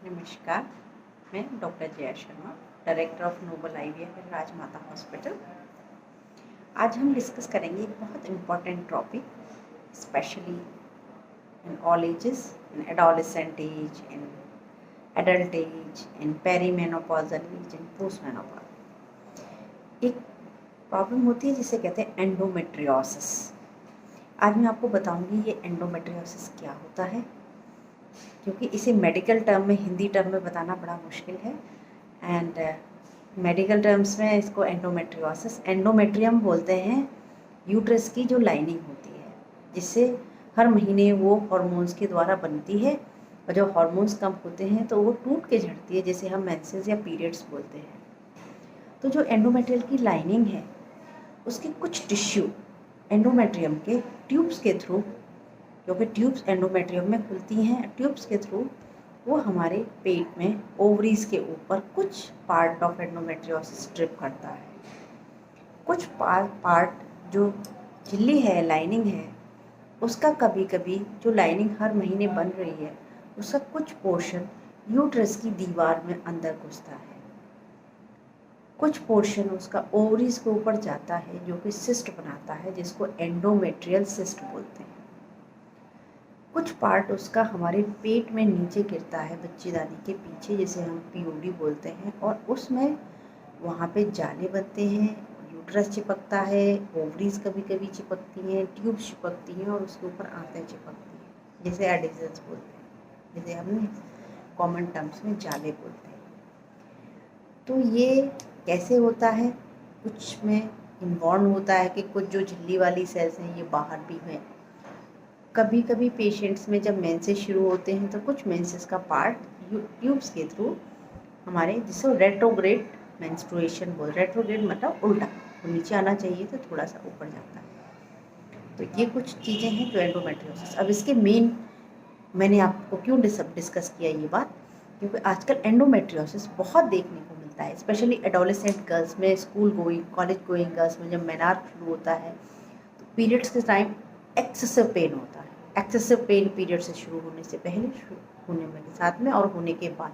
नमस्कार, मैं doctor Jaya Sharma, director of Noble IVF and Rajmata hospital. आज हम डिस्कस करेंगे एक बहुत important topic, specially in all ages, in adolescent age, in adult age, in perimenopausal age, in postmenopause. एक problem होती है जिसे कहते हैं एंडोमेट्रियोसिस। आज मैं आपको बताऊंगी ये एंडोमेट्रियोसिस क्या होता है, क्योंकि इसे मेडिकल टर्म में, हिंदी टर्म में बताना बड़ा मुश्किल है। एंड मेडिकल टर्म्स में इसको एंडोमेट्रियम बोलते हैं, यूट्रस की जो लाइनिंग होती है जिससे हर महीने वो हार्मोन्स के द्वारा बनती है, और जब हार्मोन्स कम होते हैं तो वो टूट के झड़ती है, जैसे हम मेंसेस या पीरियड्स बोलते हैं। तो जो एंडोमेट्रियल की लाइनिंग है उसके कुछ टिश्यू एंडोमेट्रियम के ट्यूब्स के थ्रू, क्योंकि ट्यूब्स एंडोमेट्रियम में खुलती हैं, ट्यूब्स के थ्रू वो हमारे पेट में ओवरीज के ऊपर कुछ पार्ट ऑफ एंडोमेट्रियोसिस ट्रिप करता है। कुछ पार्ट जो झिल्ली है, लाइनिंग है, उसका कभी कभी जो लाइनिंग हर महीने बन रही है उसका कुछ पोर्शन यूट्रस की दीवार में अंदर घुसता है, कुछ पोर्शन उसका ओवरीज के ऊपर जाता है जो कि सिस्ट बनाता है, जिसको एंडोमेट्रियल सिस्ट बोलते हैं। कुछ पार्ट उसका हमारे पेट में नीचे गिरता है, बच्चेदानी के पीछे, जिसे हम पीओडी बोलते हैं, और उसमें वहाँ पे जाले बनते हैं, यूट्रस चिपकता है, ओवरीज कभी कभी चिपकती हैं, ट्यूब्स चिपकती हैं, और उसके ऊपर आंतें चिपकती हैं, जिसे एडिशंस बोलते हैं, जिसे हम कॉमन टर्म्स में जाले बोलते हैं। तो ये कैसे होता है? कुछ में इन्वॉल्व होता है कि कुछ जो झिल्ली वाली सेल्स हैं ये बाहर भी हैं। कभी कभी पेशेंट्स में जब मेंसेस शुरू होते हैं तो कुछ मेंसेस का पार्ट ट्यूब्स के थ्रू हमारे, जिसको रेट्रोग्रेड मेंस्ट्रुएशन बोल, रेट्रोग्रेड मतलब उल्टा, तो नीचे आना चाहिए तो थोड़ा सा ऊपर जाता है। तो ये कुछ चीज़ें हैं जो एंडोमेट्रियोसिस। अब इसके मेन, मैंने आपको क्यों डिस्कस किया ये बात, क्योंकि आजकल एंडोमेट्रियोसिस बहुत देखने को मिलता है, स्पेशली एडोलेसेंट गर्ल्स में, school going, college going girls में। जब मेनार्क शुरू होता है तो पीरियड्स के टाइम एक्सेसिव पेन होता है। एक्सेसिव पेन पीरियड से शुरू होने से पहले, शुरू होने में साथ में और होने के बाद,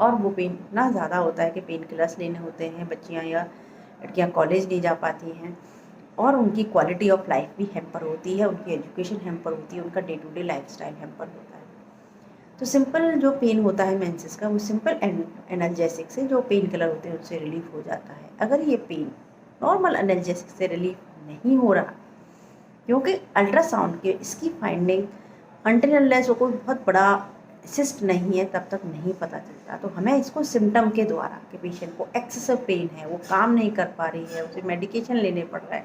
और वो पेन इतना ज़्यादा होता है कि पेन किलर्स लेने होते हैं। बच्चियाँ या लड़कियाँ कॉलेज नहीं जा पाती हैं, और उनकी क्वालिटी ऑफ लाइफ भी हैम्पर होती है, उनकी एजुकेशन हैम्पर होती है, उनका day to day lifestyle hamper होता है। तो सिंपल जो पेन होता है मेंसेस का, वो सिंपल एनाल्जेसिक से, जो पेन किलर होते हैं उससे रिलीफ हो जाता है। अगर ये पेन नॉर्मल एनाल्जेसिक से रिलीफ नहीं हो रहा, क्योंकि अल्ट्रासाउंड के इसकी फाइंडिंग अनटिल अनलेस वो कोई बहुत बड़ा सिस्ट नहीं है तब तक नहीं पता चलता। तो हमें इसको सिम्टम के द्वारा, कि पेशेंट को एक्सेसिव पेन है, वो काम नहीं कर पा रही है, उसे मेडिकेशन लेने पड़ रहा है,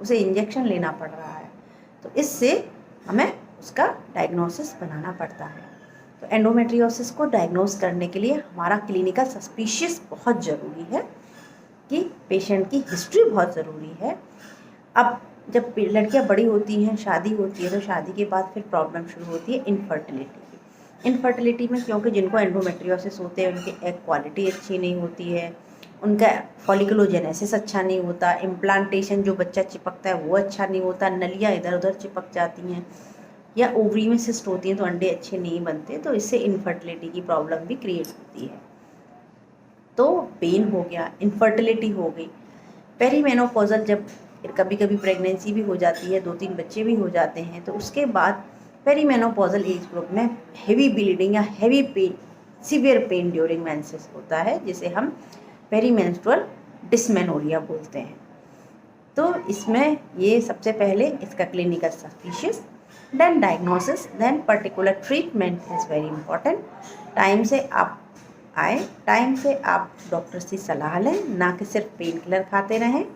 उसे इंजेक्शन लेना पड़ रहा है, तो इससे हमें उसका डायग्नोसिस बनाना पड़ता है। तो एंडोमेट्रियोसिस को डायग्नोस करने के लिए हमारा क्लिनिकल सस्पिशियस बहुत ज़रूरी है, कि पेशेंट की हिस्ट्री बहुत ज़रूरी है। अब जब लड़कियां बड़ी होती हैं, शादी होती है, तो शादी के बाद फिर प्रॉब्लम शुरू होती है इनफर्टिलिटी की। इनफर्टिलिटी में क्योंकि जिनको एंडोमेट्रियोसिस होते हैं उनकी एग क्वालिटी अच्छी नहीं होती है, उनका फॉलिकुलोजेनेसिस अच्छा नहीं होता, इम्प्लांटेशन जो बच्चा चिपकता है वो अच्छा नहीं होता, नलियाँ इधर उधर चिपक जाती हैं, या ओवरी में सिस्ट होती हैं तो अंडे अच्छे नहीं बनते, तो इससे इनफर्टिलिटी की प्रॉब्लम भी क्रिएट होती है। तो पेन हो गया, इनफर्टिलिटी हो गई, पेरीमेनोपॉजल, जब कभी कभी प्रेगनेंसी भी हो जाती है, 2-3 बच्चे भी हो जाते हैं, तो उसके बाद पेरीमेनोपॉजल एज ग्रुप में हेवी ब्लीडिंग या heavy pain, severe pain during menses होता है, जिसे हम पेरीमेंस्ट्रुअल डिस्मेनोरिया बोलते हैं। तो इसमें ये सबसे पहले इसका clinical suspicious, then diagnosis, then particular treatment is very important. Time से आप आए, टाइम से आप डॉक्टर से सलाह लें, ना कि सिर्फ पेन किलर खाते रहें।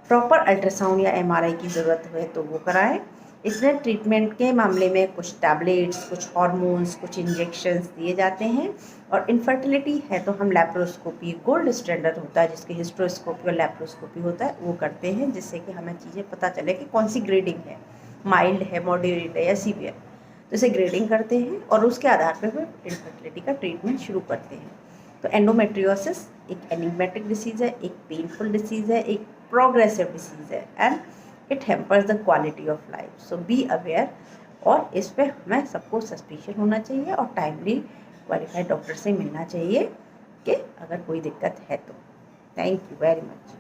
प्रॉपर अल्ट्रासाउंड या एमआरआई की ज़रूरत है तो वो कराएं। इसमें ट्रीटमेंट के मामले में कुछ टैबलेट्स, कुछ हार्मोन्स, कुछ इंजेक्शंस दिए जाते हैं, और इनफर्टिलिटी है तो हम लैप्रोस्कोपी, गोल्ड स्टैंडर्ड होता है जिसके हिस्ट्रोस्कोपी और लैप्रोस्कोपी होता है, वो करते हैं, जिससे कि हमें चीज़ें पता चले कि कौन सी ग्रेडिंग है, माइल्ड है, मॉडरेट है या सीवियर। तो इसे ग्रेडिंग करते हैं और उसके आधार पर फिर इनफर्टिलिटी का ट्रीटमेंट शुरू करते हैं। तो एंडोमेट्रियोसिस एक एनिग्मेटिक डिसीज़ है, एक पेनफुल डिसीज़ है, एक प्रोग्रेसिव डिसीज़ है, and it hampers the quality of life. So be aware, और इस पर हमें सबको सस्पिशन होना चाहिए और टाइमली क्वालिफाइड डॉक्टर से मिलना चाहिए कि अगर कोई दिक्कत है तो। Thank you very much.